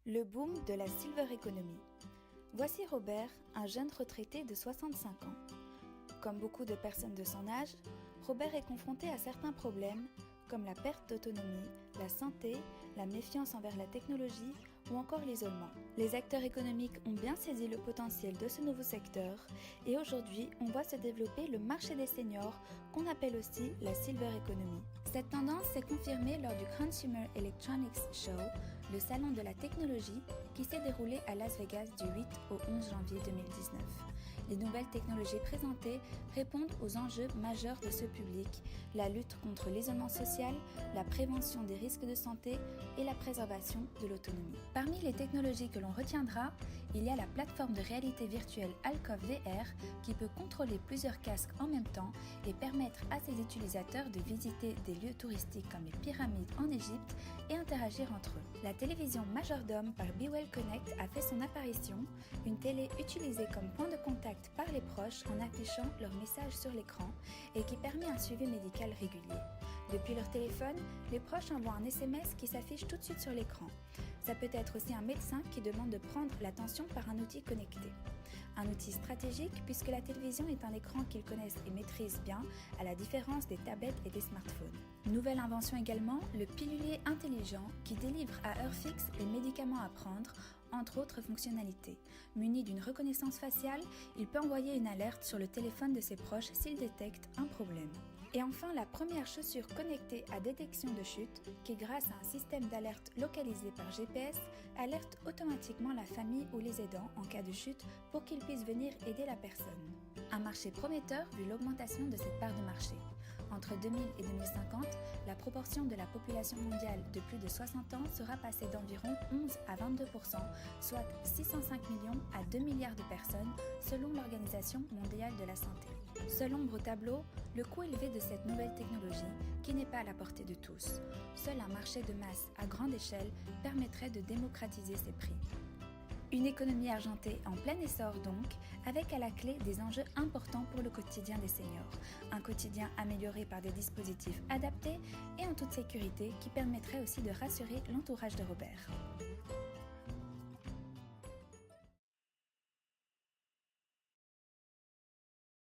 Le boom de la silver economy. Voici Robert, un jeune retraité de 65 ans. Comme beaucoup de personnes de son âge, Robert est confronté à certains problèmes comme la perte d'autonomie, la santé, la méfiance envers la technologie ou encore l'isolement. Les acteurs économiques ont bien saisi le potentiel de ce nouveau secteur et aujourd'hui, on voit se développer le marché des seniors qu'on appelle aussi la silver economy. Cette tendance s'est confirmée lors du Consumer Electronics Show, le salon de la technologie qui s'est déroulé à Las Vegas du 8 au 11 janvier 2019. Les nouvelles technologies présentées répondent aux enjeux majeurs de ce public, la lutte contre l'isolement social, la prévention des risques de santé et la préservation de l'autonomie. Parmi les technologies que l'on retiendra, il y a la plateforme de réalité virtuelle Alcove VR qui peut contrôler plusieurs casques en même temps et permettre à ses utilisateurs de visiter des lieux touristiques comme les pyramides en Égypte et interagir entre eux. La télévision Majordome par BeWell Connect a fait son apparition, une télé utilisée comme point de contact par les proches en affichant leur message sur l'écran et qui permet un suivi médical régulier. Depuis leur téléphone, les proches envoient un SMS qui s'affiche tout de suite sur l'écran. Ça peut être aussi un médecin qui demande de prendre l'attention par un outil connecté. Un outil stratégique puisque la télévision est un écran qu'ils connaissent et maîtrisent bien, à la différence des tablettes et des smartphones. Nouvelle invention également, le pilulier intelligent qui délivre à heure fixe les médicaments à prendre, entre autres fonctionnalités. Muni d'une reconnaissance faciale, il peut envoyer une alerte sur le téléphone de ses proches s'il détecte un problème. Et enfin, la première chaussure connectée à détection de chute qui, grâce à un système d'alerte localisé par GPS, alerte automatiquement la famille ou les aidants en cas de chute pour qu'ils puissent venir aider la personne. Un marché prometteur vu l'augmentation de cette part de marché. Entre 2000 et 2050, la proportion de la population mondiale de plus de 60 ans sera passée d'environ 11 à 22%, soit 605 millions à 2 milliards de personnes selon l'Organisation mondiale de la santé. Seul ombre au tableau, le coût élevé de cette nouvelle technologie qui n'est pas à la portée de tous. Seul un marché de masse à grande échelle permettrait de démocratiser ces prix. Une économie argentée en plein essor donc, avec à la clé des enjeux importants pour le quotidien des seniors. Un quotidien amélioré par des dispositifs adaptés et en toute sécurité qui permettrait aussi de rassurer l'entourage de Robert.